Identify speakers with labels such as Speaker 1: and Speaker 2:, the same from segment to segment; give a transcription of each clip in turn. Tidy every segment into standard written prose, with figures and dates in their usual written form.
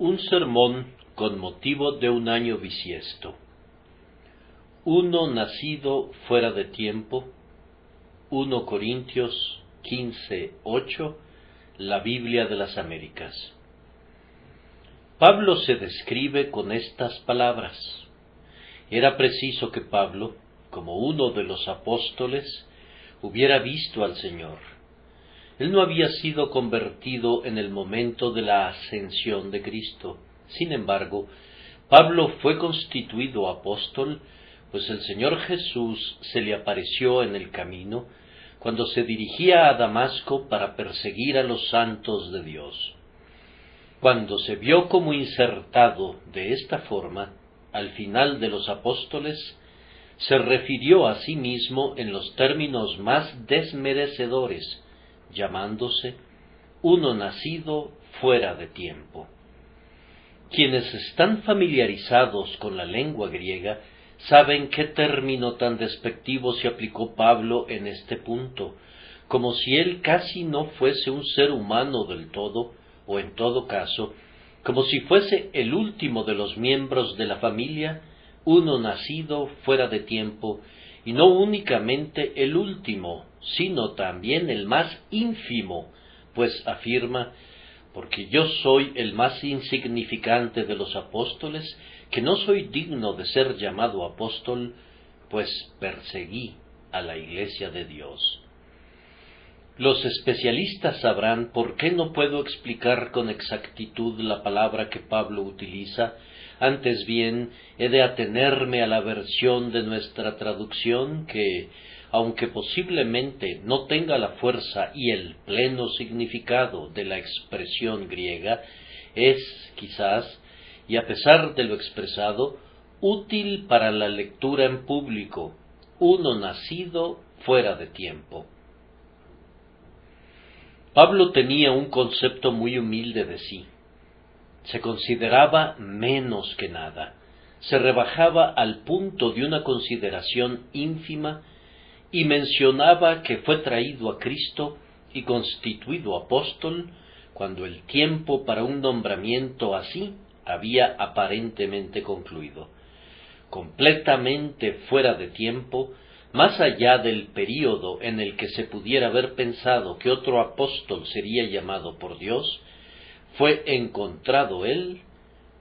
Speaker 1: Un sermón con motivo de un año bisiesto. Uno nacido fuera de tiempo. 1 Corintios 15:8, la Biblia de las Américas. Pablo se describe con estas palabras. Era preciso que Pablo, como uno de los apóstoles, hubiera visto al Señor. Él no había sido convertido en el momento de la ascensión de Cristo. Sin embargo, Pablo fue constituido apóstol, pues el Señor Jesús se le apareció en el camino, cuando se dirigía a Damasco para perseguir a los santos de Dios. Cuando se vio como insertado de esta forma, al final de los apóstoles, se refirió a sí mismo en los términos más desmerecedores, llamándose uno nacido fuera de tiempo. Quienes están familiarizados con la lengua griega saben qué término tan despectivo se aplicó Pablo en este punto, como si él casi no fuese un ser humano del todo, o en todo caso, como si fuese el último de los miembros de la familia, uno nacido fuera de tiempo, y no únicamente el último, sino también el más ínfimo, pues afirma: porque yo soy el más insignificante de los apóstoles, que no soy digno de ser llamado apóstol, pues perseguí a la Iglesia de Dios. Los especialistas sabrán por qué no puedo explicar con exactitud la palabra que Pablo utiliza. Antes bien, he de atenerme a la versión de nuestra traducción que, aunque posiblemente no tenga la fuerza y el pleno significado de la expresión griega, es, quizás, y a pesar de lo expresado, útil para la lectura en público, uno nacido fuera de tiempo. Pablo tenía un concepto muy humilde de sí. Se consideraba menos que nada, se rebajaba al punto de una consideración ínfima y mencionaba que fue traído a Cristo y constituido apóstol cuando el tiempo para un nombramiento así había aparentemente concluido. Completamente fuera de tiempo, más allá del período en el que se pudiera haber pensado que otro apóstol sería llamado por Dios, fue encontrado él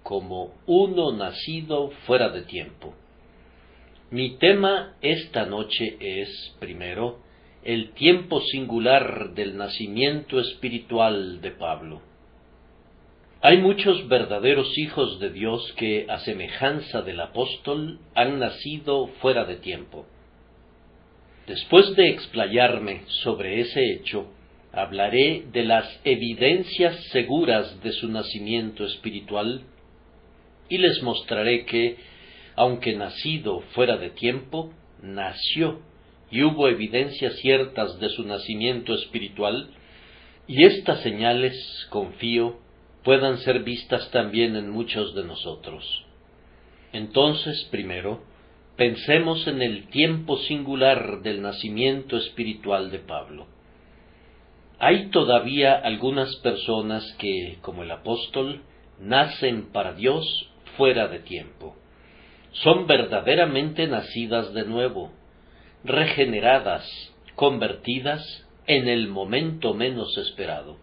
Speaker 1: como uno nacido fuera de tiempo. Mi tema esta noche es, primero, el tiempo singular del nacimiento espiritual de Pablo. Hay muchos verdaderos hijos de Dios que, a semejanza del apóstol, han nacido fuera de tiempo. Después de explayarme sobre ese hecho, hablaré de las evidencias seguras de su nacimiento espiritual y les mostraré que, aunque nacido fuera de tiempo, nació y hubo evidencias ciertas de su nacimiento espiritual, y estas señales, confío, puedan ser vistas también en muchos de nosotros. Entonces, primero, pensemos en el tiempo singular del nacimiento espiritual de Pablo. Hay todavía algunas personas que, como el apóstol, nacen para Dios fuera de tiempo. Son verdaderamente nacidas de nuevo, regeneradas, convertidas en el momento menos esperado.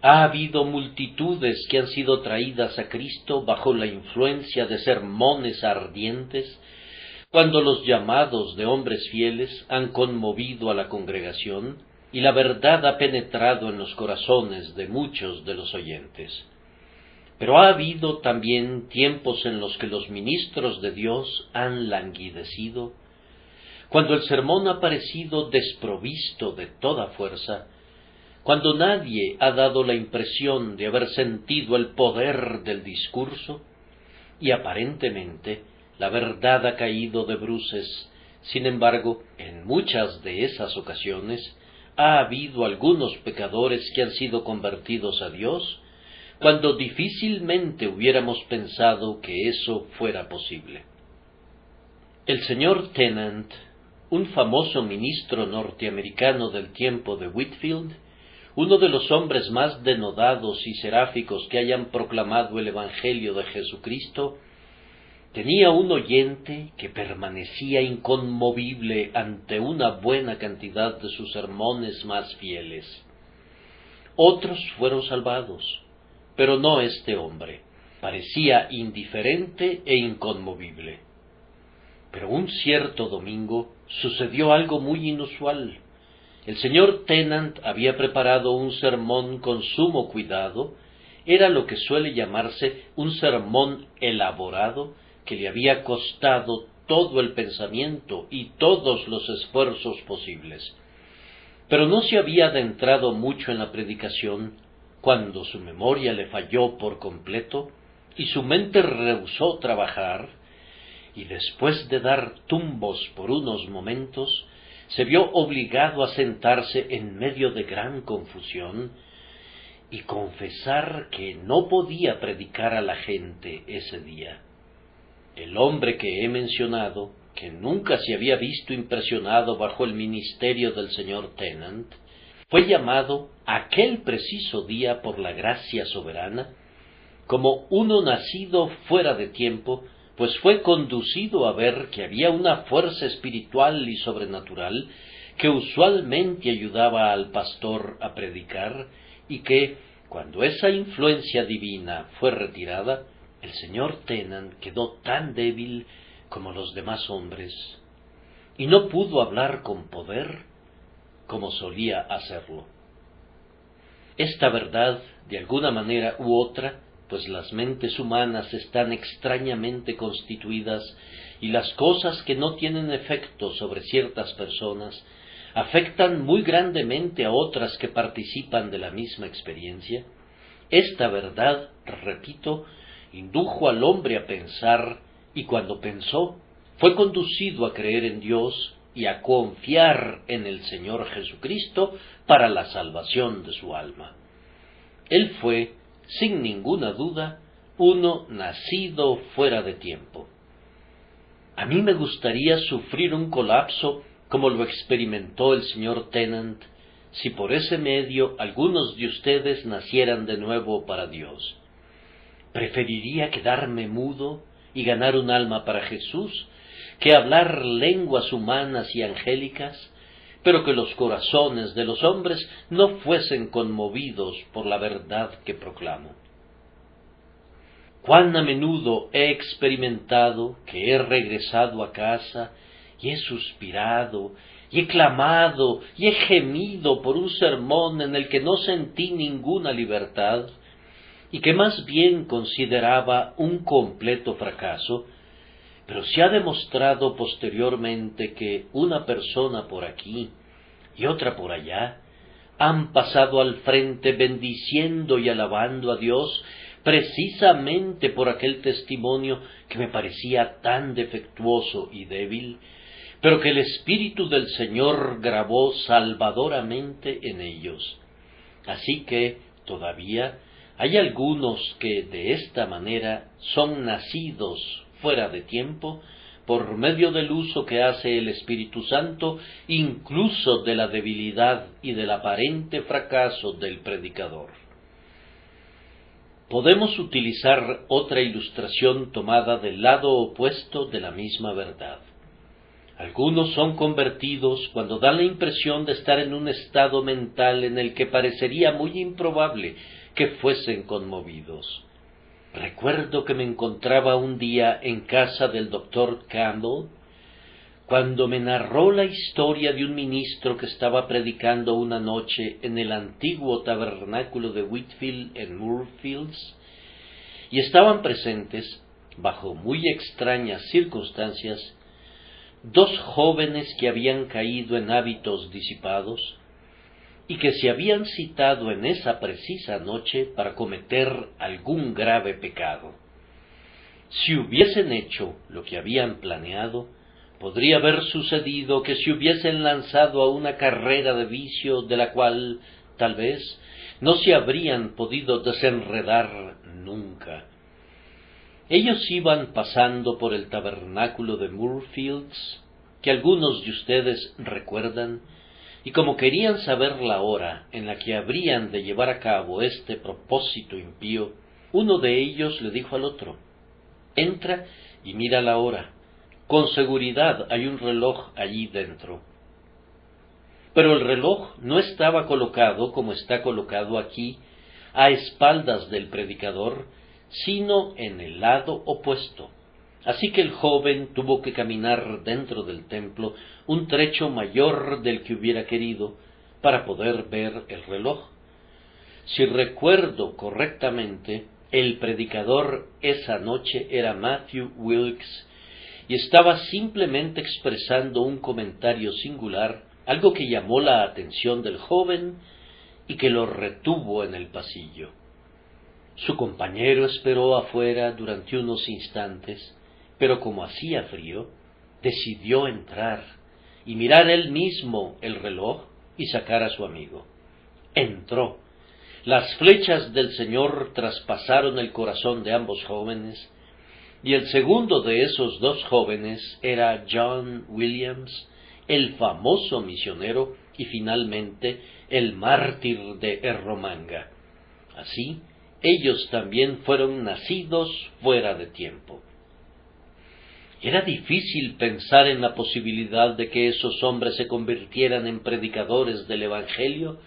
Speaker 1: Ha habido multitudes que han sido traídas a Cristo bajo la influencia de sermones ardientes, cuando los llamados de hombres fieles han conmovido a la congregación y la verdad ha penetrado en los corazones de muchos de los oyentes. Pero ha habido también tiempos en los que los ministros de Dios han languidecido, cuando el sermón ha parecido desprovisto de toda fuerza, cuando nadie ha dado la impresión de haber sentido el poder del discurso, y aparentemente la verdad ha caído de bruces. Sin embargo, en muchas de esas ocasiones ha habido algunos pecadores que han sido convertidos a Dios, cuando difícilmente hubiéramos pensado que eso fuera posible. El señor Tennant, un famoso ministro norteamericano del tiempo de Whitefield, uno de los hombres más denodados y seráficos que hayan proclamado el Evangelio de Jesucristo, tenía un oyente que permanecía inconmovible ante una buena cantidad de sus sermones más fieles. Otros fueron salvados, pero no este hombre. Parecía indiferente e inconmovible. Pero un cierto domingo sucedió algo muy inusual. El señor Tennant había preparado un sermón con sumo cuidado. Era lo que suele llamarse un sermón elaborado, que le había costado todo el pensamiento y todos los esfuerzos posibles. Pero no se había adentrado mucho en la predicación cuando su memoria le falló por completo y su mente rehusó trabajar, y después de dar tumbos por unos momentos, se vio obligado a sentarse en medio de gran confusión y confesar que no podía predicar a la gente ese día. El hombre que he mencionado, que nunca se había visto impresionado bajo el ministerio del señor Tennant, fue llamado aquel preciso día por la gracia soberana como uno nacido fuera de tiempo, pues fue conducido a ver que había una fuerza espiritual y sobrenatural que usualmente ayudaba al pastor a predicar, y que, cuando esa influencia divina fue retirada, el señor Tennant quedó tan débil como los demás hombres, y no pudo hablar con poder como solía hacerlo. Esta verdad, de alguna manera u otra, pues las mentes humanas están extrañamente constituidas, y las cosas que no tienen efecto sobre ciertas personas afectan muy grandemente a otras que participan de la misma experiencia. Esta verdad, repito, indujo al hombre a pensar, y cuando pensó, fue conducido a creer en Dios y a confiar en el Señor Jesucristo para la salvación de su alma. Él fue, sin ninguna duda, uno nacido fuera de tiempo. A mí me gustaría sufrir un colapso como lo experimentó el señor Tennant, si por ese medio algunos de ustedes nacieran de nuevo para Dios. Preferiría quedarme mudo y ganar un alma para Jesús, que hablar lenguas humanas y angélicas, pero que los corazones de los hombres no fuesen conmovidos por la verdad que proclamo. Cuán a menudo he experimentado que he regresado a casa y he suspirado, y he clamado, y he gemido por un sermón en el que no sentí ninguna libertad, y que más bien consideraba un completo fracaso, pero se ha demostrado posteriormente que una persona por aquí y otra por allá han pasado al frente bendiciendo y alabando a Dios precisamente por aquel testimonio que me parecía tan defectuoso y débil, pero que el Espíritu del Señor grabó salvadoramente en ellos. Así que, todavía, hay algunos que de esta manera son nacidos fuera de tiempo por medio del uso que hace el Espíritu Santo, incluso de la debilidad y del aparente fracaso del predicador. Podemos utilizar otra ilustración tomada del lado opuesto de la misma verdad. Algunos son convertidos cuando dan la impresión de estar en un estado mental en el que parecería muy improbable que fuesen conmovidos. Recuerdo que me encontraba un día en casa del doctor Campbell, cuando me narró la historia de un ministro que estaba predicando una noche en el antiguo tabernáculo de Whitfield en Moorfields, y estaban presentes, bajo muy extrañas circunstancias, dos jóvenes que habían caído en hábitos disipados y que se habían citado en esa precisa noche para cometer algún grave pecado. Si hubiesen hecho lo que habían planeado, podría haber sucedido que se hubiesen lanzado a una carrera de vicio de la cual, tal vez, no se habrían podido desenredar nunca. Ellos iban pasando por el tabernáculo de Moorfields, que algunos de ustedes recuerdan, Y como querían saber la hora en la que habrían de llevar a cabo este propósito impío, uno de ellos le dijo al otro: entra y mira la hora. Con seguridad hay un reloj allí dentro. Pero el reloj no estaba colocado como está colocado aquí, a espaldas del predicador, sino en el lado opuesto. Así que el joven tuvo que caminar dentro del templo un trecho mayor del que hubiera querido para poder ver el reloj. Si recuerdo correctamente, el predicador esa noche era Matthew Wilkes y estaba simplemente expresando un comentario singular, algo que llamó la atención del joven y que lo retuvo en el pasillo. Su compañero esperó afuera durante unos instantes, pero como hacía frío, decidió entrar y mirar él mismo el reloj y sacar a su amigo. Entró. Las flechas del Señor traspasaron el corazón de ambos jóvenes, y el segundo de esos dos jóvenes era John Williams, el famoso misionero y finalmente el mártir de Erromanga. Así, ellos también fueron nacidos fuera de tiempo. Era difícil pensar en la posibilidad de que esos hombres se convirtieran en predicadores del Evangelio,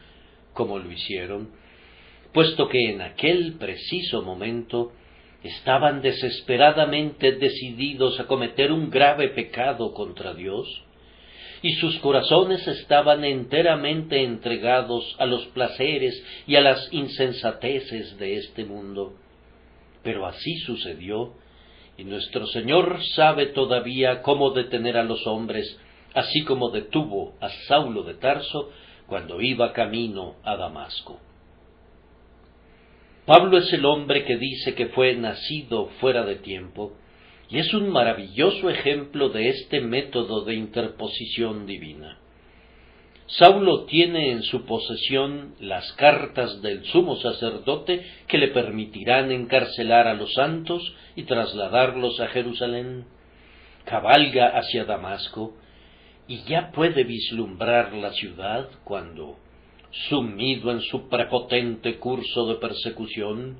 Speaker 1: como lo hicieron, puesto que en aquel preciso momento estaban desesperadamente decididos a cometer un grave pecado contra Dios, y sus corazones estaban enteramente entregados a los placeres y a las insensateces de este mundo. Pero así sucedió, y nuestro Señor sabe todavía cómo detener a los hombres, así como detuvo a Saulo de Tarso cuando iba camino a Damasco. Pablo es el hombre que dice que fue nacido fuera de tiempo, y es un maravilloso ejemplo de este método de interposición divina. Saulo tiene en su posesión las cartas del sumo sacerdote que le permitirán encarcelar a los santos y trasladarlos a Jerusalén. Cabalga hacia Damasco y ya puede vislumbrar la ciudad cuando, sumido en su prepotente curso de persecución,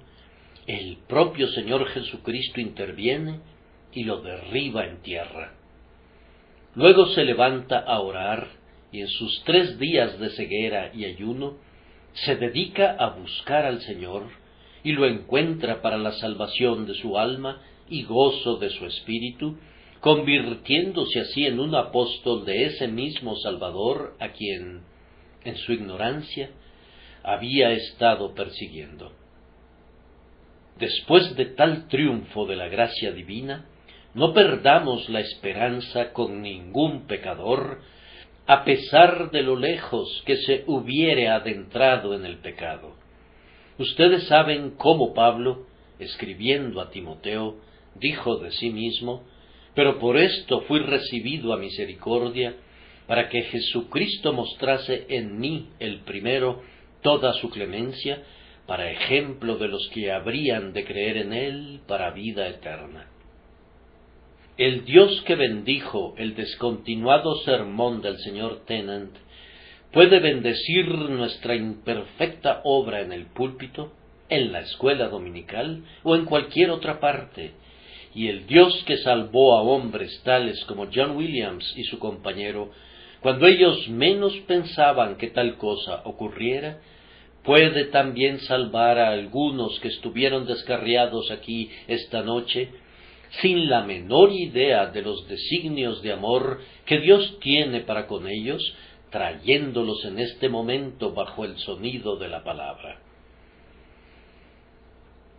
Speaker 1: el propio Señor Jesucristo interviene y lo derriba en tierra. Luego se levanta a orar y en sus 3 días de ceguera y ayuno se dedica a buscar al Señor y lo encuentra para la salvación de su alma y gozo de su espíritu, convirtiéndose así en un apóstol de ese mismo Salvador a quien, en su ignorancia, había estado persiguiendo. Después de tal triunfo de la gracia divina, no perdamos la esperanza con ningún pecador, a pesar de lo lejos que se hubiere adentrado en el pecado. Ustedes saben cómo Pablo, escribiendo a Timoteo, dijo de sí mismo: pero por esto fui recibido a misericordia, para que Jesucristo mostrase en mí el primero toda su clemencia, para ejemplo de los que habrían de creer en él para vida eterna. El Dios que bendijo el descontinuado sermón del señor Tennant puede bendecir nuestra imperfecta obra en el púlpito, en la escuela dominical o en cualquier otra parte, y el Dios que salvó a hombres tales como John Williams y su compañero, cuando ellos menos pensaban que tal cosa ocurriera, puede también salvar a algunos que estuvieron descarriados aquí esta noche, sin la menor idea de los designios de amor que Dios tiene para con ellos, trayéndolos en este momento bajo el sonido de la palabra.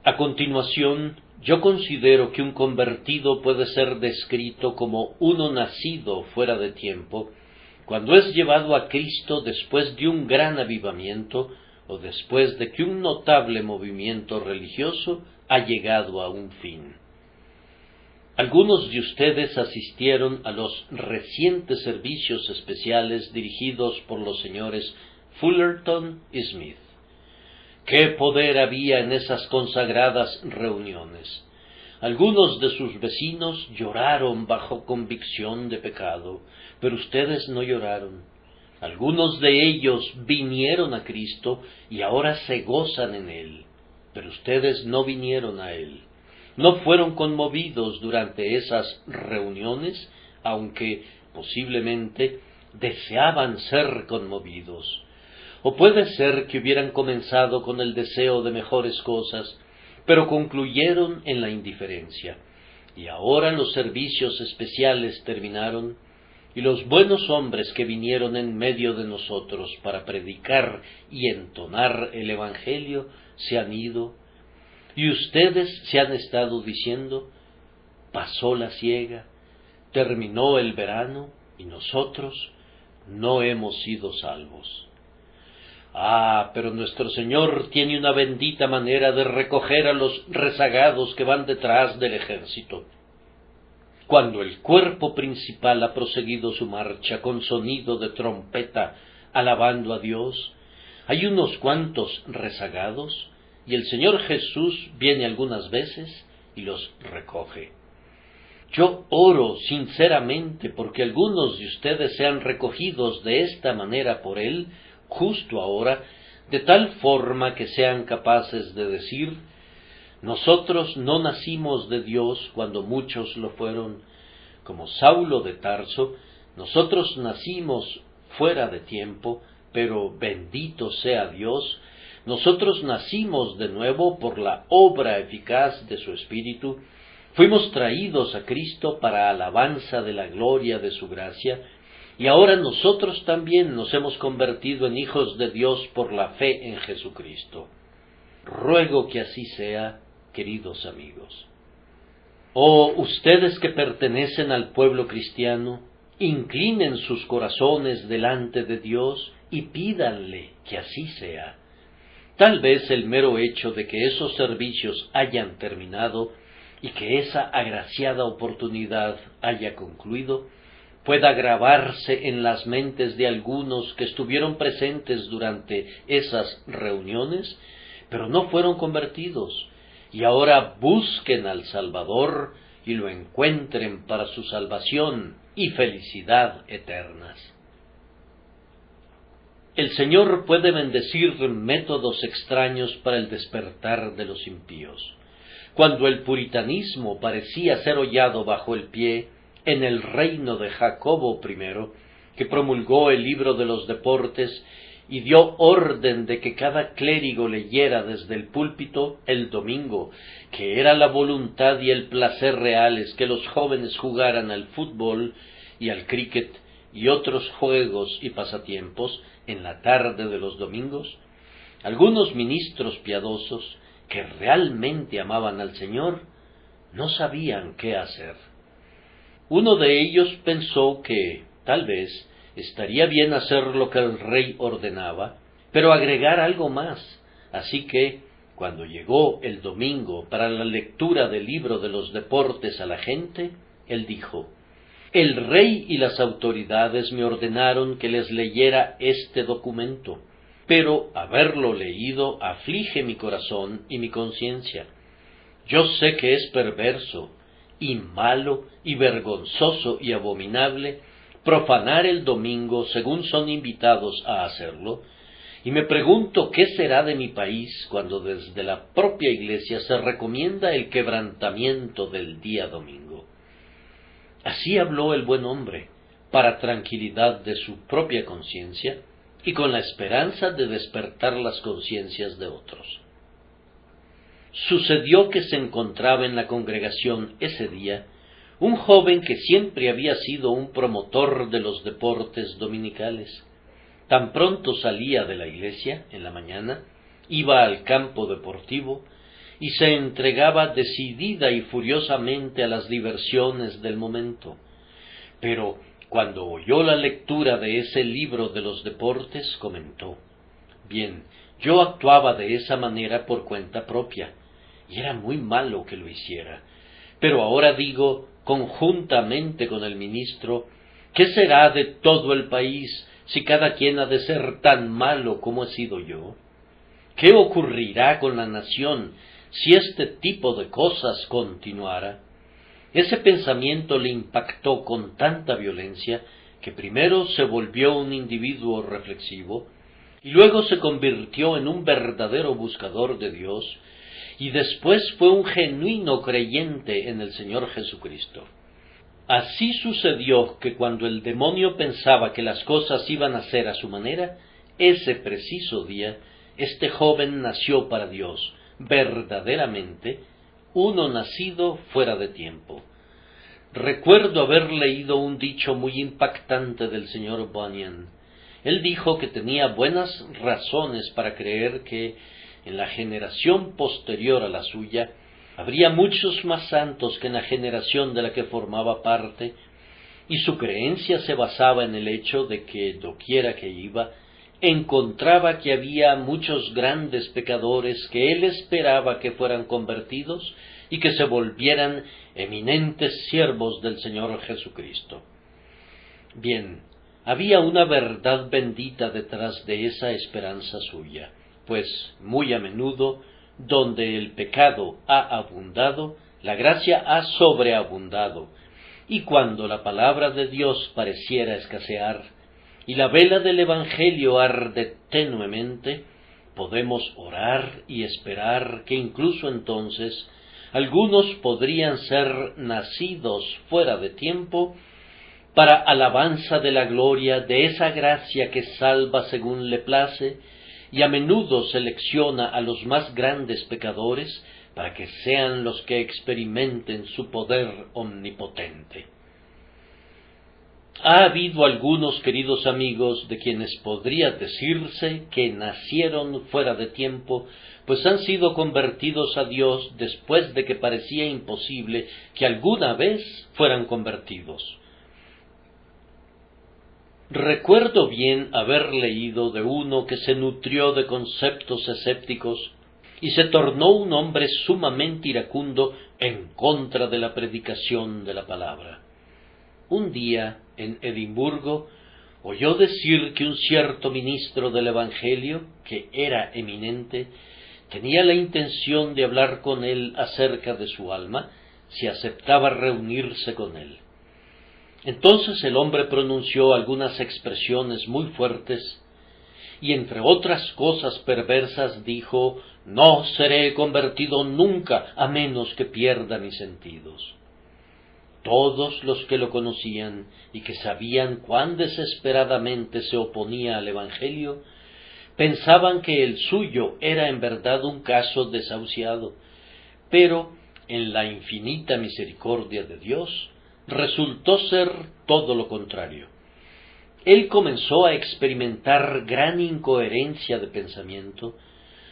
Speaker 1: A continuación, yo considero que un convertido puede ser descrito como uno nacido fuera de tiempo, cuando es llevado a Cristo después de un gran avivamiento o después de que un notable movimiento religioso ha llegado a un fin. Algunos de ustedes asistieron a los recientes servicios especiales dirigidos por los señores Fullerton y Smith. ¡Qué poder había en esas consagradas reuniones! Algunos de sus vecinos lloraron bajo convicción de pecado, pero ustedes no lloraron. Algunos de ellos vinieron a Cristo y ahora se gozan en Él, pero ustedes no vinieron a Él. No fueron conmovidos durante esas reuniones, aunque posiblemente deseaban ser conmovidos. O puede ser que hubieran comenzado con el deseo de mejores cosas, pero concluyeron en la indiferencia. Y ahora los servicios especiales terminaron, y los buenos hombres que vinieron en medio de nosotros para predicar y entonar el Evangelio se han ido, y ustedes se han estado diciendo, pasó la siega, terminó el verano, y nosotros no hemos sido salvos. Ah, pero nuestro Señor tiene una bendita manera de recoger a los rezagados que van detrás del ejército. Cuando el cuerpo principal ha proseguido su marcha con sonido de trompeta, alabando a Dios, hay unos cuantos rezagados, y el Señor Jesús viene algunas veces y los recoge. Yo oro sinceramente porque algunos de ustedes sean recogidos de esta manera por Él, justo ahora, de tal forma que sean capaces de decir, nosotros no nacimos de Dios cuando muchos lo fueron, como Saulo de Tarso, nosotros nacimos fuera de tiempo, pero bendito sea Dios, nosotros nacimos de nuevo por la obra eficaz de su Espíritu, fuimos traídos a Cristo para alabanza de la gloria de su gracia, y ahora nosotros también nos hemos convertido en hijos de Dios por la fe en Jesucristo. Ruego que así sea, queridos amigos. Oh, ustedes que pertenecen al pueblo cristiano, inclinen sus corazones delante de Dios y pídanle que así sea. Tal vez el mero hecho de que esos servicios hayan terminado y que esa agraciada oportunidad haya concluido, pueda grabarse en las mentes de algunos que estuvieron presentes durante esas reuniones, pero no fueron convertidos, y ahora busquen al Salvador y lo encuentren para su salvación y felicidad eternas. El Señor puede bendecir métodos extraños para el despertar de los impíos. Cuando el puritanismo parecía ser hollado bajo el pie, en el reino de Jacobo I, que promulgó el libro de los deportes y dio orden de que cada clérigo leyera desde el púlpito el domingo, que era la voluntad y el placer reales que los jóvenes jugaran al fútbol y al cricket y otros juegos y pasatiempos en la tarde de los domingos, algunos ministros piadosos que realmente amaban al Señor no sabían qué hacer. Uno de ellos pensó que, tal vez, estaría bien hacer lo que el rey ordenaba, pero agregar algo más. Así que, cuando llegó el domingo para la lectura del libro de los deportes a la gente, él dijo, «El rey y las autoridades me ordenaron que les leyera este documento, pero haberlo leído aflige mi corazón y mi conciencia. Yo sé que es perverso, y malo, y vergonzoso, y abominable, profanar el domingo según son invitados a hacerlo, y me pregunto qué será de mi país cuando desde la propia Iglesia se recomienda el quebrantamiento del día domingo». Así habló el buen hombre, para tranquilidad de su propia conciencia, y con la esperanza de despertar las conciencias de otros. Sucedió que se encontraba en la congregación ese día un joven que siempre había sido un promotor de los deportes dominicales. Tan pronto salía de la iglesia, en la mañana, iba al campo deportivo y se entregaba decidida y furiosamente a las diversiones del momento. Pero cuando oyó la lectura de ese libro de los deportes, comentó, «Bien, yo actuaba de esa manera por cuenta propia, y era muy malo que lo hiciera. Pero ahora digo, conjuntamente con el ministro, ¿qué será de todo el país si cada quien ha de ser tan malo como he sido yo? ¿Qué ocurrirá con la nación si este tipo de cosas continuara?» Ese pensamiento le impactó con tanta violencia que primero se volvió un individuo reflexivo, y luego se convirtió en un verdadero buscador de Dios, y después fue un genuino creyente en el Señor Jesucristo. Así sucedió que cuando el demonio pensaba que las cosas iban a ser a su manera, ese preciso día, este joven nació para Dios, verdaderamente, uno nacido fuera de tiempo. Recuerdo haber leído un dicho muy impactante del señor Bunyan. Él dijo que tenía buenas razones para creer que, en la generación posterior a la suya, habría muchos más santos que en la generación de la que formaba parte, y su creencia se basaba en el hecho de que, doquiera que iba, encontraba que había muchos grandes pecadores que él esperaba que fueran convertidos y que se volvieran eminentes siervos del Señor Jesucristo. Bien, había una verdad bendita detrás de esa esperanza suya, pues muy a menudo, donde el pecado ha abundado, la gracia ha sobreabundado, y cuando la palabra de Dios pareciera escasear, y la vela del Evangelio arde tenuemente, podemos orar y esperar que incluso entonces algunos podrían ser nacidos fuera de tiempo para alabanza de la gloria de esa gracia que salva según le place y a menudo selecciona a los más grandes pecadores para que sean los que experimenten su poder omnipotente. Ha habido algunos, queridos amigos, de quienes podría decirse que nacieron fuera de tiempo, pues han sido convertidos a Dios después de que parecía imposible que alguna vez fueran convertidos. Recuerdo bien haber leído de uno que se nutrió de conceptos escépticos y se tornó un hombre sumamente iracundo en contra de la predicación de la palabra. Un día, en Edimburgo, oyó decir que un cierto ministro del Evangelio, que era eminente, tenía la intención de hablar con él acerca de su alma, si aceptaba reunirse con él. Entonces el hombre pronunció algunas expresiones muy fuertes, y entre otras cosas perversas dijo: «No seré convertido nunca, a menos que pierda mis sentidos». Todos los que lo conocían y que sabían cuán desesperadamente se oponía al Evangelio, pensaban que el suyo era en verdad un caso desahuciado, pero en la infinita misericordia de Dios resultó ser todo lo contrario. Él comenzó a experimentar gran incoherencia de pensamiento,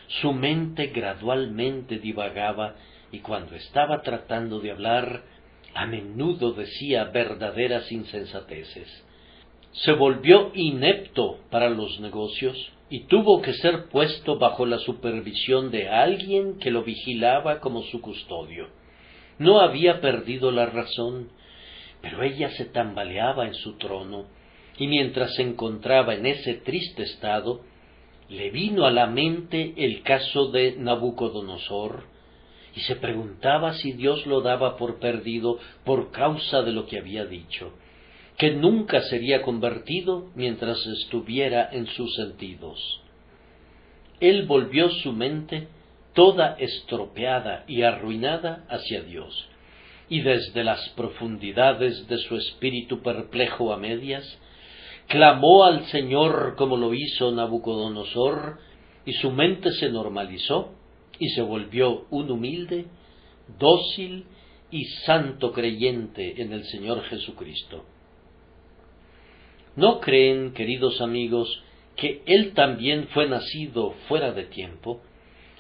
Speaker 1: su mente gradualmente divagaba y cuando estaba tratando de hablar, a menudo decía verdaderas insensateces. Se volvió inepto para los negocios y tuvo que ser puesto bajo la supervisión de alguien que lo vigilaba como su custodio. No había perdido la razón, pero ella se tambaleaba en su trono, y mientras se encontraba en ese triste estado, le vino a la mente el caso de Nabucodonosor, y se preguntaba si Dios lo daba por perdido por causa de lo que había dicho, que nunca sería convertido mientras estuviera en sus sentidos. Él volvió su mente toda estropeada y arruinada hacia Dios, y desde las profundidades de su espíritu perplejo a medias, clamó al Señor como lo hizo Nabucodonosor, y su mente se normalizó, y se volvió un humilde, dócil y santo creyente en el Señor Jesucristo. ¿No creen, queridos amigos, que Él también fue nacido fuera de tiempo?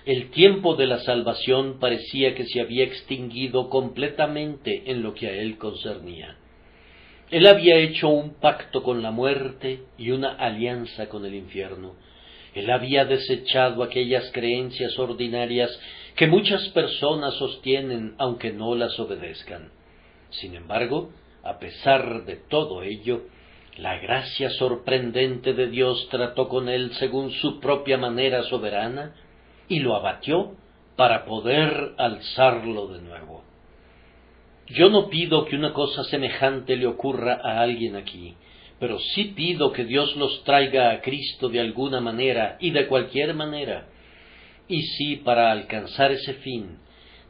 Speaker 1: El tiempo de la salvación parecía que se había extinguido completamente en lo que a Él concernía. Él había hecho un pacto con la muerte y una alianza con el infierno. Él había desechado aquellas creencias ordinarias que muchas personas sostienen aunque no las obedezcan. Sin embargo, a pesar de todo ello, la gracia sorprendente de Dios trató con él según su propia manera soberana y lo abatió para poder alzarlo de nuevo. Yo no pido que una cosa semejante le ocurra a alguien aquí, pero sí pido que Dios los traiga a Cristo de alguna manera y de cualquier manera. Y si para alcanzar ese fin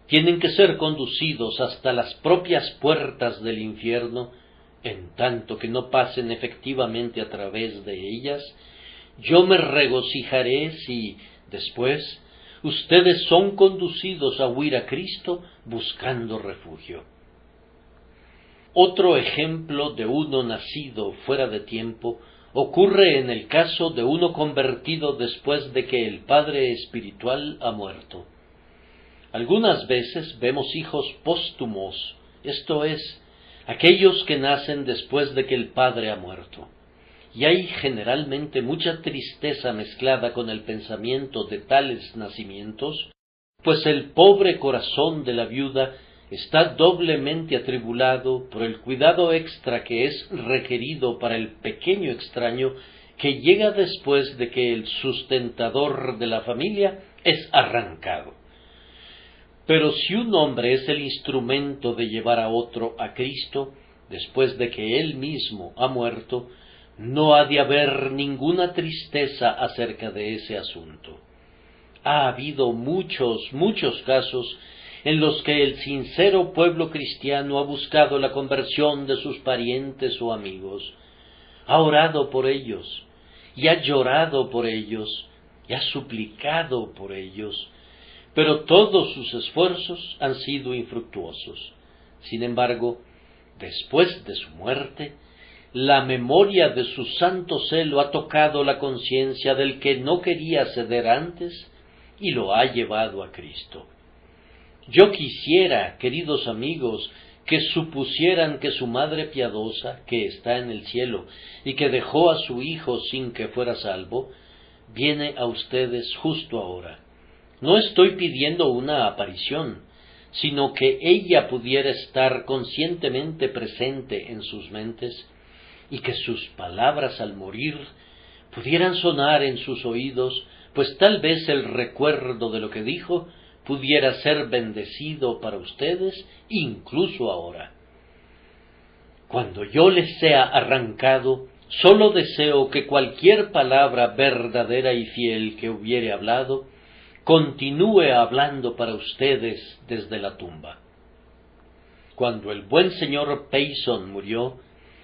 Speaker 1: tienen que ser conducidos hasta las propias puertas del infierno, en tanto que no pasen efectivamente a través de ellas, yo me regocijaré si, después, ustedes son conducidos a huir a Cristo buscando refugio. Otro ejemplo de uno nacido fuera de tiempo ocurre en el caso de uno convertido después de que el padre espiritual ha muerto. Algunas veces vemos hijos póstumos, esto es, aquellos que nacen después de que el padre ha muerto. Y hay generalmente mucha tristeza mezclada con el pensamiento de tales nacimientos, pues el pobre corazón de la viuda está doblemente atribulado por el cuidado extra que es requerido para el pequeño extraño que llega después de que el sustentador de la familia es arrancado. Pero si un hombre es el instrumento de llevar a otro a Cristo, después de que él mismo ha muerto, no ha de haber ninguna tristeza acerca de ese asunto. Ha habido muchos casos en los que el sincero pueblo cristiano ha buscado la conversión de sus parientes o amigos, ha orado por ellos, y ha llorado por ellos, y ha suplicado por ellos, pero todos sus esfuerzos han sido infructuosos. Sin embargo, después de su muerte, la memoria de su santo celo ha tocado la conciencia del que no quería ceder antes y lo ha llevado a Cristo. Yo quisiera, queridos amigos, que supusieran que su madre piadosa, que está en el cielo y que dejó a su hijo sin que fuera salvo, viene a ustedes justo ahora. No estoy pidiendo una aparición, sino que ella pudiera estar conscientemente presente en sus mentes y que sus palabras al morir pudieran sonar en sus oídos, pues tal vez el recuerdo de lo que dijo pudiera ser bendecido para ustedes incluso ahora. Cuando yo les sea arrancado, solo deseo que cualquier palabra verdadera y fiel que hubiere hablado continúe hablando para ustedes desde la tumba. Cuando el buen señor Payson murió,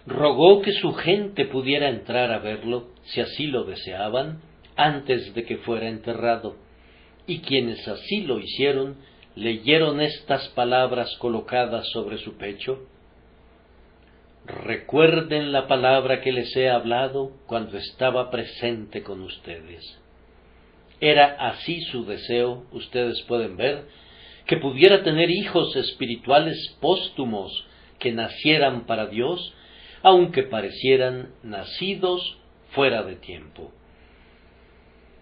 Speaker 1: rogó que su gente pudiera entrar a verlo, si así lo deseaban, antes de que fuera enterrado, y quienes así lo hicieron, leyeron estas palabras colocadas sobre su pecho: recuerden la palabra que les he hablado cuando estaba presente con ustedes. Era así su deseo, ustedes pueden ver, que pudiera tener hijos espirituales póstumos que nacieran para Dios, aunque parecieran nacidos fuera de tiempo.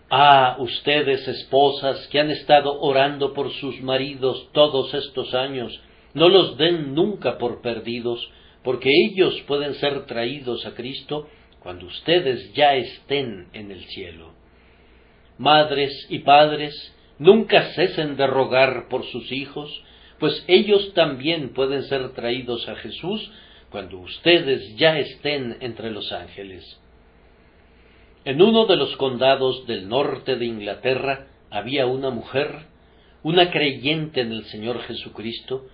Speaker 1: Ah, ustedes, esposas, que han estado orando por sus maridos todos estos años, no los den nunca por perdidos, porque ellos pueden ser traídos a Cristo cuando ustedes ya estén en el cielo. Madres y padres, nunca cesen de rogar por sus hijos, pues ellos también pueden ser traídos a Jesús cuando ustedes ya estén entre los ángeles. En uno de los condados del norte de Inglaterra había una mujer, una creyente en el Señor Jesucristo,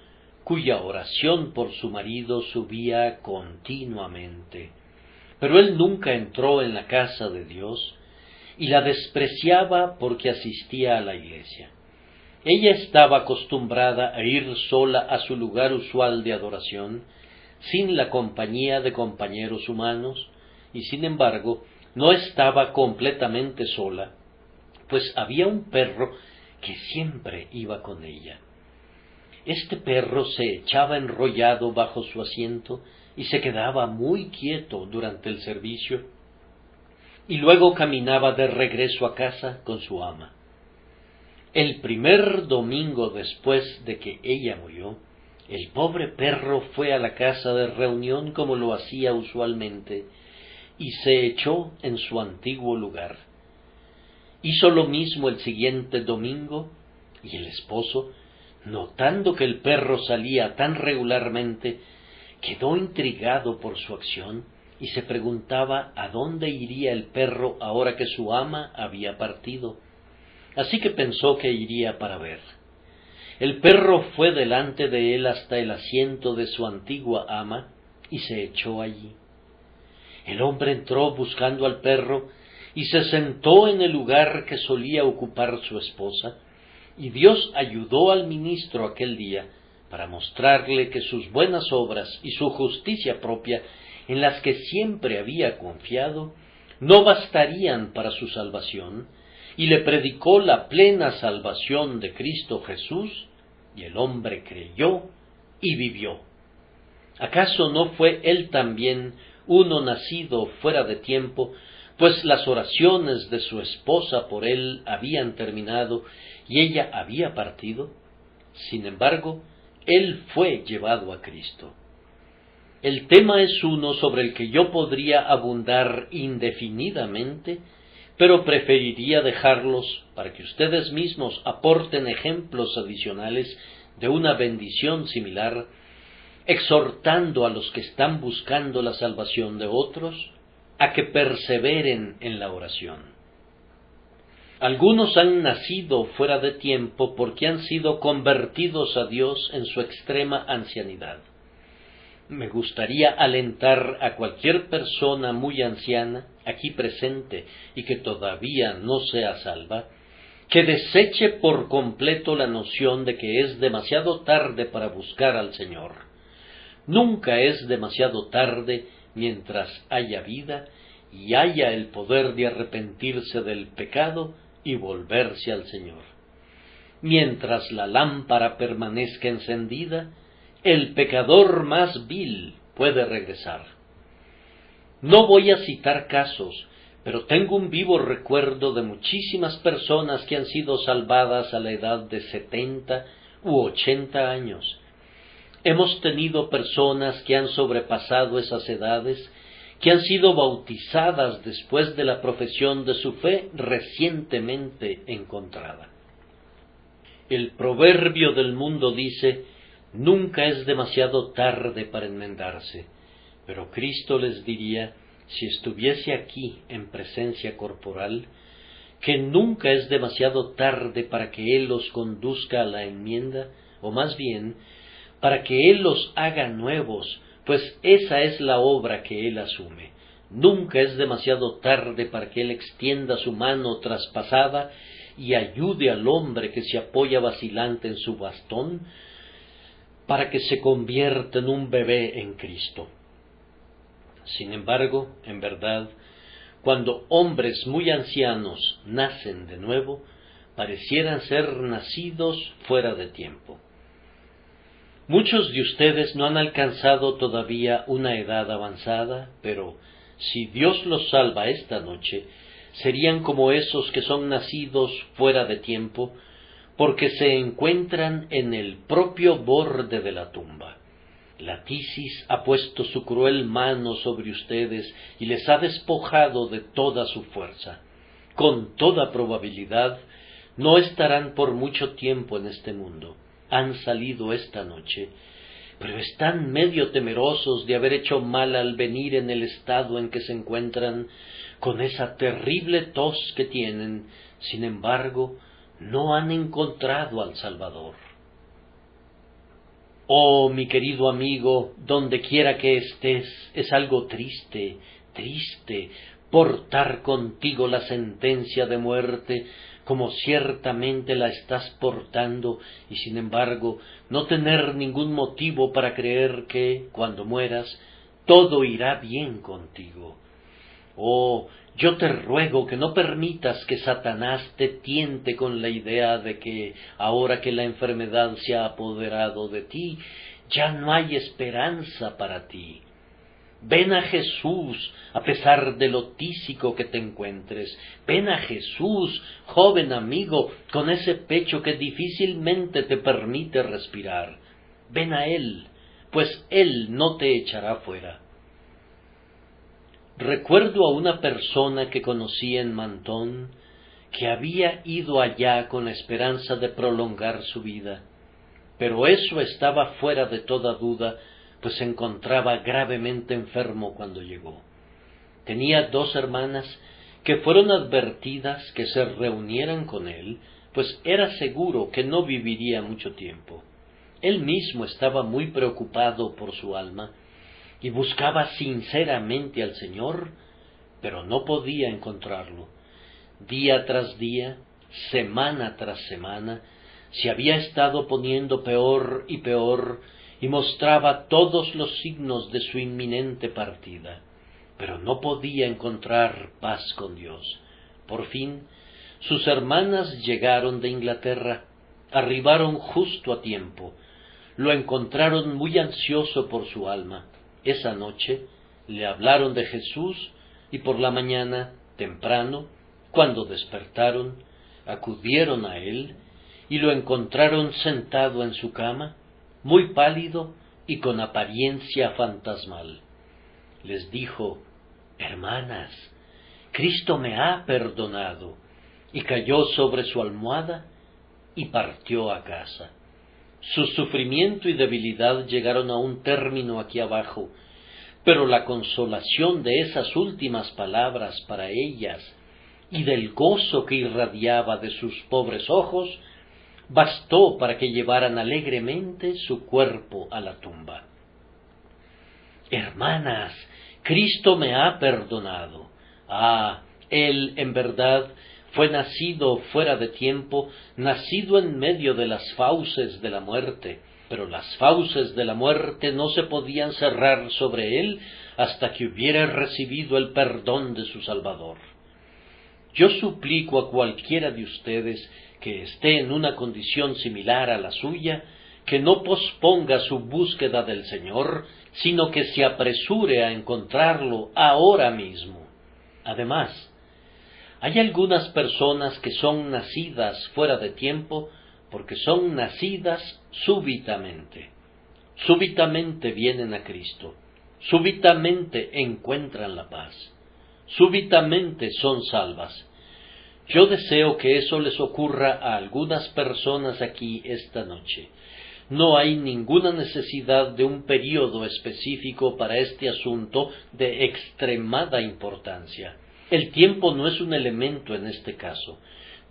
Speaker 1: cuya oración por su marido subía continuamente. Pero él nunca entró en la casa de Dios y la despreciaba porque asistía a la iglesia. Ella estaba acostumbrada a ir sola a su lugar usual de adoración, sin la compañía de compañeros humanos, y sin embargo no estaba completamente sola, pues había un perro que siempre iba con ella. Este perro se echaba enrollado bajo su asiento y se quedaba muy quieto durante el servicio, y luego caminaba de regreso a casa con su ama. El primer domingo después de que ella murió, el pobre perro fue a la casa de reunión como lo hacía usualmente, y se echó en su antiguo lugar. Hizo lo mismo el siguiente domingo, y el esposo, notando que el perro salía tan regularmente, quedó intrigado por su acción y se preguntaba a dónde iría el perro ahora que su ama había partido. Así que pensó que iría para ver. El perro fue delante de él hasta el asiento de su antigua ama y se echó allí. El hombre entró buscando al perro y se sentó en el lugar que solía ocupar su esposa, y Dios ayudó al ministro aquel día para mostrarle que sus buenas obras y su justicia propia, en las que siempre había confiado, no bastarían para su salvación, y le predicó la plena salvación de Cristo Jesús, y el hombre creyó y vivió. ¿Acaso no fue él también uno nacido fuera de tiempo, pues las oraciones de su esposa por él habían terminado y ella había partido? Sin embargo, él fue llevado a Cristo. El tema es uno sobre el que yo podría abundar indefinidamente, pero preferiría dejarlos para que ustedes mismos aporten ejemplos adicionales de una bendición similar, exhortando a los que están buscando la salvación de otros a que perseveren en la oración. Algunos han nacido fuera de tiempo porque han sido convertidos a Dios en su extrema ancianidad. Me gustaría alentar a cualquier persona muy anciana, aquí presente y que todavía no sea salva, que deseche por completo la noción de que es demasiado tarde para buscar al Señor. Nunca es demasiado tarde mientras haya vida y haya el poder de arrepentirse del pecado y volverse al Señor. Mientras la lámpara permanezca encendida, el pecador más vil puede regresar. No voy a citar casos, pero tengo un vivo recuerdo de muchísimas personas que han sido salvadas a la edad de 70 u 80 años. Hemos tenido personas que han sobrepasado esas edades, que han sido bautizadas después de la profesión de su fe recientemente encontrada. El proverbio del mundo dice: nunca es demasiado tarde para enmendarse, pero Cristo les diría, si estuviese aquí en presencia corporal, que nunca es demasiado tarde para que Él los conduzca a la enmienda, o más bien, para que Él los haga nuevos, pues esa es la obra que Él asume. Nunca es demasiado tarde para que Él extienda su mano traspasada y ayude al hombre que se apoya vacilante en su bastón, para que se convierta en un bebé en Cristo. Sin embargo, en verdad, cuando hombres muy ancianos nacen de nuevo, parecieran ser nacidos fuera de tiempo. Muchos de ustedes no han alcanzado todavía una edad avanzada, pero si Dios los salva esta noche, serían como esos que son nacidos fuera de tiempo, porque se encuentran en el propio borde de la tumba. La tisis ha puesto su cruel mano sobre ustedes y les ha despojado de toda su fuerza. Con toda probabilidad, no estarán por mucho tiempo en este mundo. Han salido esta noche, pero están medio temerosos de haber hecho mal al venir en el estado en que se encuentran, con esa terrible tos que tienen. Sin embargo, no han encontrado al Salvador. Oh, mi querido amigo, donde quiera que estés, es algo triste, portar contigo la sentencia de muerte, como ciertamente la estás portando, y sin embargo no tener ningún motivo para creer que, cuando mueras, todo irá bien contigo. Oh, yo te ruego que no permitas que Satanás te tiente con la idea de que, ahora que la enfermedad se ha apoderado de ti, ya no hay esperanza para ti. Ven a Jesús, a pesar de lo tísico que te encuentres. Ven a Jesús, joven amigo, con ese pecho que difícilmente te permite respirar. Ven a Él, pues Él no te echará fuera. Recuerdo a una persona que conocí en Mentón, que había ido allá con la esperanza de prolongar su vida, pero eso estaba fuera de toda duda, pues se encontraba gravemente enfermo cuando llegó. Tenía 2 hermanas que fueron advertidas que se reunieran con él, pues era seguro que no viviría mucho tiempo. Él mismo estaba muy preocupado por su alma y buscaba sinceramente al Señor, pero no podía encontrarlo. Día tras día, semana tras semana, se había estado poniendo peor y peor y mostraba todos los signos de su inminente partida, pero no podía encontrar paz con Dios. Por fin, sus hermanas llegaron de Inglaterra, arribaron justo a tiempo, lo encontraron muy ansioso por su alma. Esa noche le hablaron de Jesús y por la mañana, temprano, cuando despertaron, acudieron a él y lo encontraron sentado en su cama, muy pálido y con apariencia fantasmal. Les dijo: «Hermanas, Cristo me ha perdonado», y cayó sobre su almohada y partió a casa. Su sufrimiento y debilidad llegaron a un término aquí abajo, pero la consolación de esas últimas palabras para ellas y del gozo que irradiaba de sus pobres ojos bastó para que llevaran alegremente su cuerpo a la tumba. «Hermanas, Cristo me ha perdonado». Él en verdad fue nacido fuera de tiempo, nacido en medio de las fauces de la muerte, pero las fauces de la muerte no se podían cerrar sobre él hasta que hubiera recibido el perdón de su Salvador. Yo suplico a cualquiera de ustedes que esté en una condición similar a la suya, que no posponga su búsqueda del Señor, sino que se apresure a encontrarlo ahora mismo. Además, hay algunas personas que son nacidas fuera de tiempo porque son nacidas súbitamente. Súbitamente vienen a Cristo, súbitamente encuentran la paz, súbitamente son salvas. Yo deseo que eso les ocurra a algunas personas aquí esta noche. No hay ninguna necesidad de un período específico para este asunto de extremada importancia. El tiempo no es un elemento en este caso.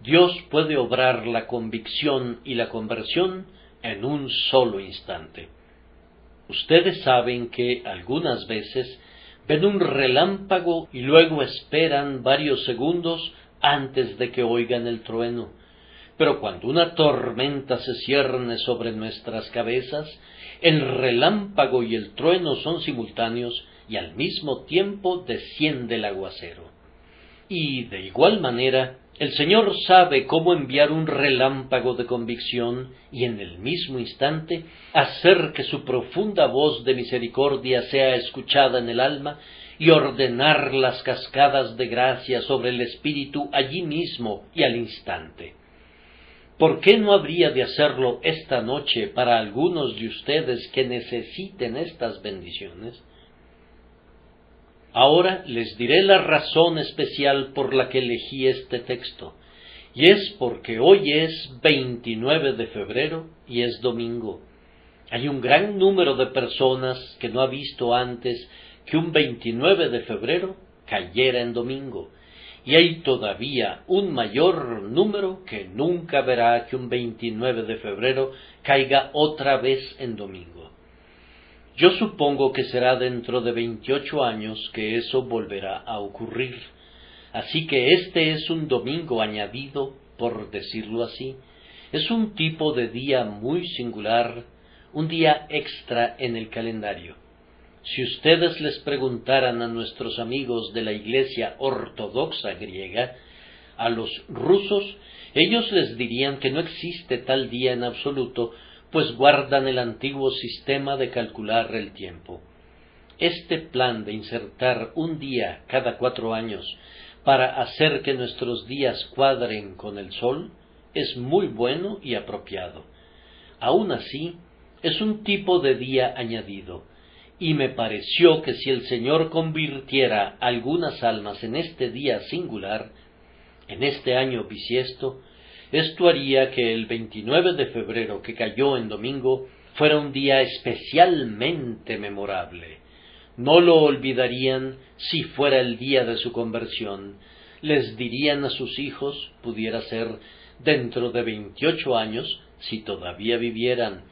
Speaker 1: Dios puede obrar la convicción y la conversión en un solo instante. Ustedes saben que algunas veces ven un relámpago y luego esperan varios segundos antes de que oigan el trueno. Pero cuando una tormenta se cierne sobre nuestras cabezas, el relámpago y el trueno son simultáneos y al mismo tiempo desciende el aguacero. Y de igual manera, el Señor sabe cómo enviar un relámpago de convicción y en el mismo instante hacer que su profunda voz de misericordia sea escuchada en el alma y ordenar las cascadas de gracia sobre el espíritu allí mismo y al instante. ¿Por qué no habría de hacerlo esta noche para algunos de ustedes que necesiten estas bendiciones? Ahora les diré la razón especial por la que elegí este texto, y es porque hoy es 29 de febrero y es domingo. Hay un gran número de personas que no ha visto antes que un 29 de febrero cayera en domingo, y hay todavía un mayor número que nunca verá que un 29 de febrero caiga otra vez en domingo. Yo supongo que será dentro de 28 años que eso volverá a ocurrir, así que este es un domingo añadido, por decirlo así. Es un tipo de día muy singular, un día extra en el calendario. Si ustedes les preguntaran a nuestros amigos de la Iglesia Ortodoxa griega, a los rusos, ellos les dirían que no existe tal día en absoluto, pues guardan el antiguo sistema de calcular el tiempo. Este plan de insertar un día cada 4 años para hacer que nuestros días cuadren con el sol es muy bueno y apropiado. Aun así, es un tipo de día añadido, y me pareció que si el Señor convirtiera algunas almas en este día singular, en este año bisiesto, esto haría que el 29 de febrero, que cayó en domingo, fuera un día especialmente memorable. No lo olvidarían si fuera el día de su conversión. Les dirían a sus hijos, pudiera ser dentro de 28 años, si todavía vivieran: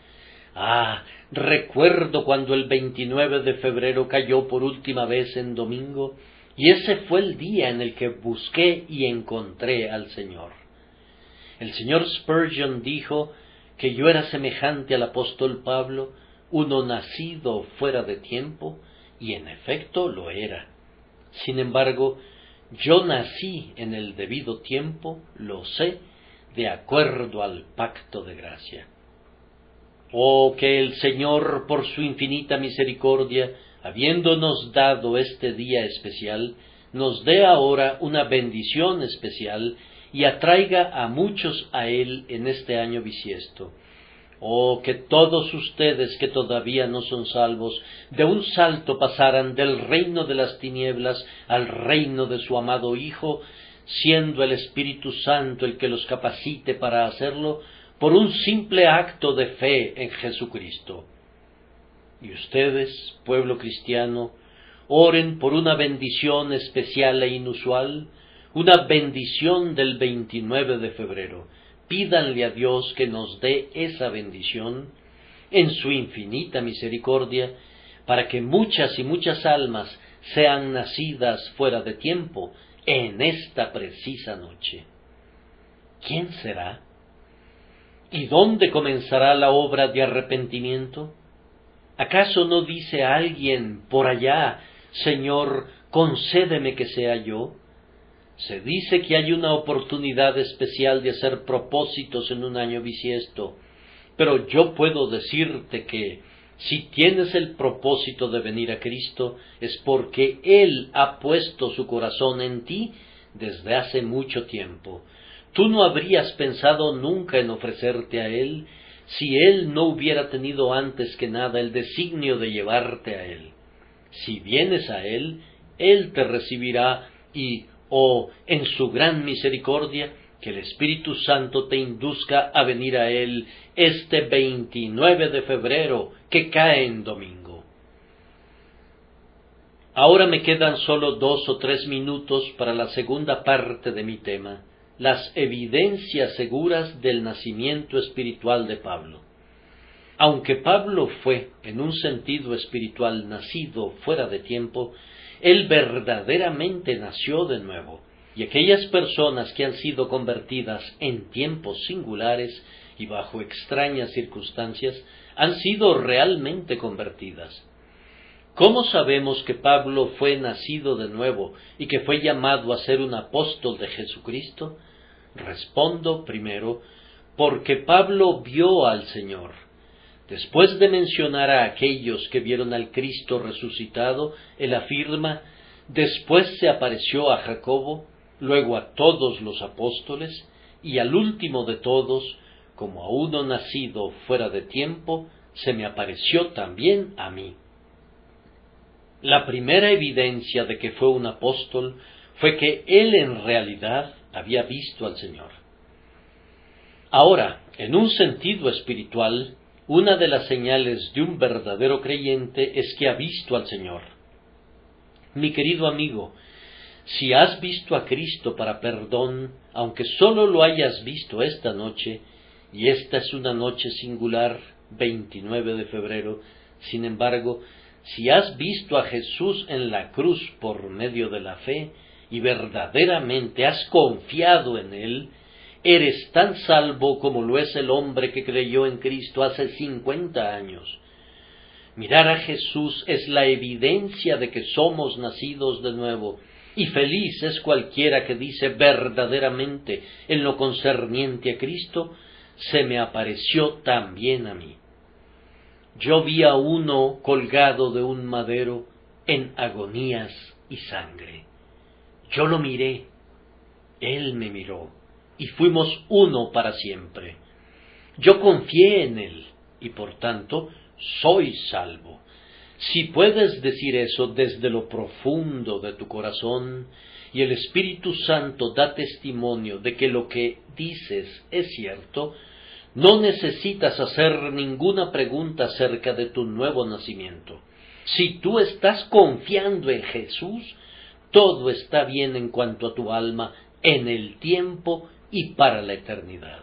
Speaker 1: «Ah, recuerdo cuando el 29 de febrero cayó por última vez en domingo, y ese fue el día en el que busqué y encontré al Señor». El señor Spurgeon dijo que yo era semejante al apóstol Pablo, uno nacido fuera de tiempo, y en efecto lo era. Sin embargo, yo nací en el debido tiempo, lo sé, de acuerdo al pacto de gracia. Oh, que el Señor, por su infinita misericordia, habiéndonos dado este día especial, nos dé ahora una bendición especial y atraiga a muchos a Él en este año bisiesto. Oh, que todos ustedes que todavía no son salvos, de un salto pasaran del reino de las tinieblas al reino de su amado Hijo, siendo el Espíritu Santo el que los capacite para hacerlo, por un simple acto de fe en Jesucristo. Y ustedes, pueblo cristiano, oren por una bendición especial e inusual, una bendición del 29 de febrero. Pídanle a Dios que nos dé esa bendición en su infinita misericordia, para que muchas y muchas almas sean nacidas fuera de tiempo en esta precisa noche. ¿Quién será? ¿Y dónde comenzará la obra de arrepentimiento? ¿Acaso no dice alguien por allá: «Señor, concédeme que sea yo»? Se dice que hay una oportunidad especial de hacer propósitos en un año bisiesto, pero yo puedo decirte que si tienes el propósito de venir a Cristo, es porque Él ha puesto su corazón en ti desde hace mucho tiempo. Tú no habrías pensado nunca en ofrecerte a Él si Él no hubiera tenido antes que nada el designio de llevarte a Él. Si vienes a Él, Él te recibirá y, en su gran misericordia, que el Espíritu Santo te induzca a venir a Él este 29 de febrero, que cae en domingo. Ahora me quedan solo 2 o 3 minutos para la segunda parte de mi tema, las evidencias seguras del nacimiento espiritual de Pablo. Aunque Pablo fue, en un sentido espiritual, nacido fuera de tiempo, él verdaderamente nació de nuevo, y aquellas personas que han sido convertidas en tiempos singulares y bajo extrañas circunstancias han sido realmente convertidas. ¿Cómo sabemos que Pablo fue nacido de nuevo y que fue llamado a ser un apóstol de Jesucristo? Respondo primero, porque Pablo vio al Señor. Después de mencionar a aquellos que vieron al Cristo resucitado, él afirma: «Después se apareció a Jacobo, luego a todos los apóstoles, y al último de todos, como a uno nacido fuera de tiempo, se me apareció también a mí». La primera evidencia de que fue un apóstol fue que él en realidad había visto al Señor. Ahora, en un sentido espiritual, una de las señales de un verdadero creyente es que ha visto al Señor. Mi querido amigo, si has visto a Cristo para perdón, aunque solo lo hayas visto esta noche, y esta es una noche singular, 29 de febrero, sin embargo, si has visto a Jesús en la cruz por medio de la fe, y verdaderamente has confiado en Él, eres tan salvo como lo es el hombre que creyó en Cristo hace 50 años. Mirar a Jesús es la evidencia de que somos nacidos de nuevo, y feliz es cualquiera que dice verdaderamente en lo concerniente a Cristo: «Se me apareció también a mí». Yo vi a uno colgado de un madero en agonías y sangre. Yo lo miré, él me miró, y fuimos uno para siempre. Yo confié en él, y por tanto soy salvo. Si puedes decir eso desde lo profundo de tu corazón, y el Espíritu Santo da testimonio de que lo que dices es cierto, no necesitas hacer ninguna pregunta acerca de tu nuevo nacimiento. Si tú estás confiando en Jesús, todo está bien en cuanto a tu alma, en el tiempo y para la eternidad.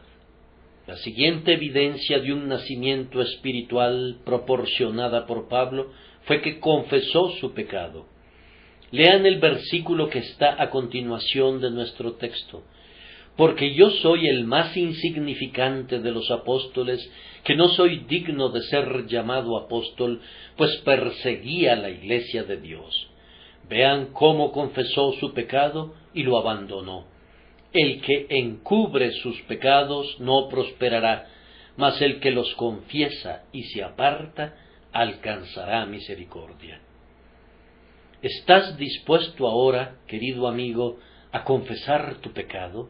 Speaker 1: La siguiente evidencia de un nacimiento espiritual proporcionada por Pablo fue que confesó su pecado. Lean el versículo que está a continuación de nuestro texto. Porque yo soy el más insignificante de los apóstoles, que no soy digno de ser llamado apóstol, pues perseguía la iglesia de Dios. Vean cómo confesó su pecado y lo abandonó. El que encubre sus pecados no prosperará, mas el que los confiesa y se aparta alcanzará misericordia. ¿Estás dispuesto ahora, querido amigo, a confesar tu pecado?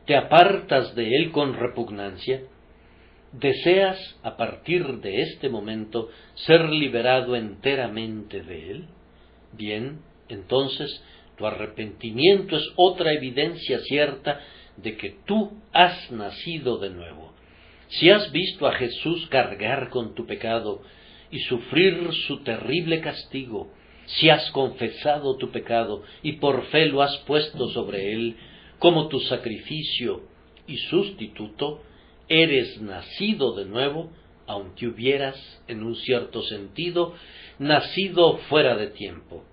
Speaker 1: ¿Te apartas de él con repugnancia? ¿Deseas, a partir de este momento, ser liberado enteramente de él? Bien, entonces, tu arrepentimiento es otra evidencia cierta de que tú has nacido de nuevo. Si has visto a Jesús cargar con tu pecado y sufrir su terrible castigo, si has confesado tu pecado y por fe lo has puesto sobre él como tu sacrificio y sustituto, eres nacido de nuevo, aunque hubieras, en un cierto sentido, nacido fuera de tiempo.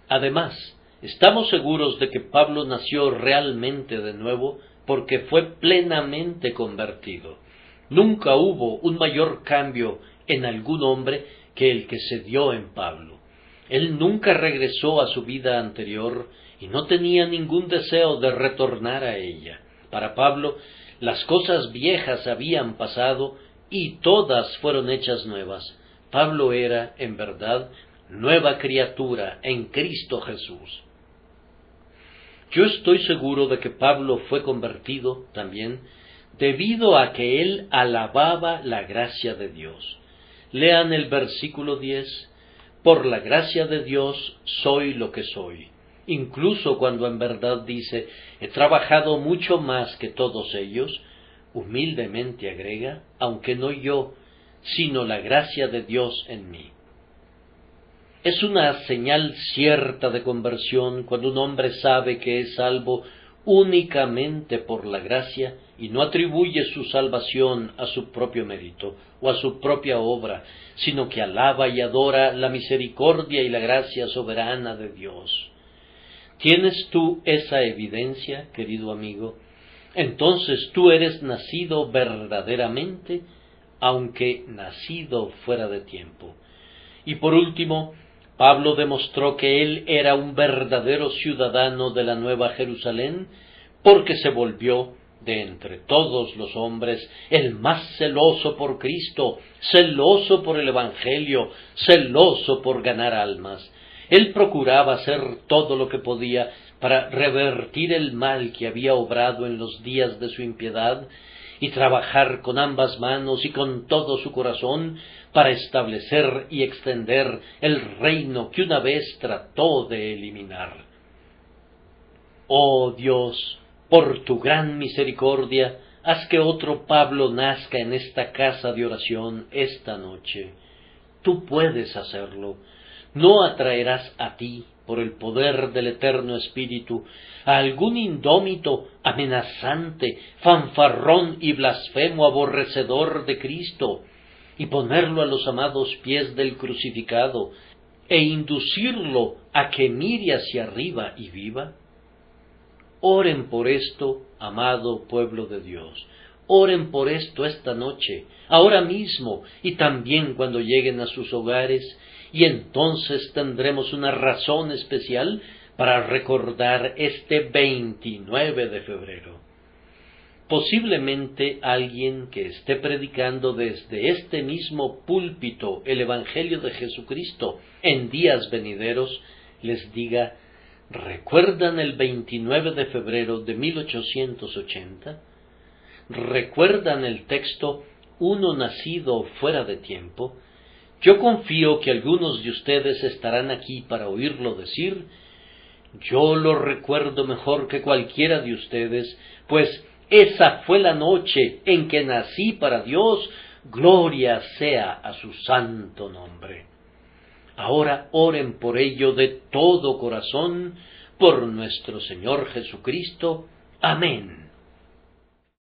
Speaker 1: Además, estamos seguros de que Pablo nació realmente de nuevo porque fue plenamente convertido. Nunca hubo un mayor cambio en algún hombre que el que se dio en Pablo. Él nunca regresó a su vida anterior y no tenía ningún deseo de retornar a ella. Para Pablo, las cosas viejas habían pasado y todas fueron hechas nuevas. Pablo era, en verdad, nueva criatura en Cristo Jesús. Yo estoy seguro de que Pablo fue convertido también debido a que él alababa la gracia de Dios. Lean el versículo 10. Por la gracia de Dios soy lo que soy. Incluso cuando en verdad dice, he trabajado mucho más que todos ellos, humildemente agrega, aunque no yo, sino la gracia de Dios en mí. Es una señal cierta de conversión cuando un hombre sabe que es salvo únicamente por la gracia y no atribuye su salvación a su propio mérito o a su propia obra, sino que alaba y adora la misericordia y la gracia soberana de Dios. ¿Tienes tú esa evidencia, querido amigo? Entonces tú eres nacido verdaderamente, aunque nacido fuera de tiempo. Y por último, Pablo demostró que él era un verdadero ciudadano de la Nueva Jerusalén, porque se volvió, de entre todos los hombres, el más celoso por Cristo, celoso por el Evangelio, celoso por ganar almas. Él procuraba hacer todo lo que podía para revertir el mal que había obrado en los días de su impiedad, y trabajar con ambas manos y con todo su corazón para establecer y extender el reino que una vez trató de eliminar. Oh Dios, por tu gran misericordia, haz que otro Pablo nazca en esta casa de oración esta noche. Tú puedes hacerlo. No atraerás a ti, por el poder del Eterno Espíritu, a algún indómito, amenazante, fanfarrón y blasfemo aborrecedor de Cristo, y ponerlo a los amados pies del crucificado, e inducirlo a que mire hacia arriba y viva? Oren por esto, amado pueblo de Dios. Oren por esto esta noche, ahora mismo, y también cuando lleguen a sus hogares, y entonces tendremos una razón especial para recordar este 29 de febrero. Posiblemente alguien que esté predicando desde este mismo púlpito el Evangelio de Jesucristo en días venideros les diga, ¿recuerdan el 29 de febrero de 1880? ¿Recuerdan el texto uno nacido fuera de tiempo? Yo confío que algunos de ustedes estarán aquí para oírlo decir, yo lo recuerdo mejor que cualquiera de ustedes, pues esa fue la noche en que nací para Dios, gloria sea a su santo nombre. Ahora oren por ello de todo corazón, por nuestro Señor Jesucristo. Amén.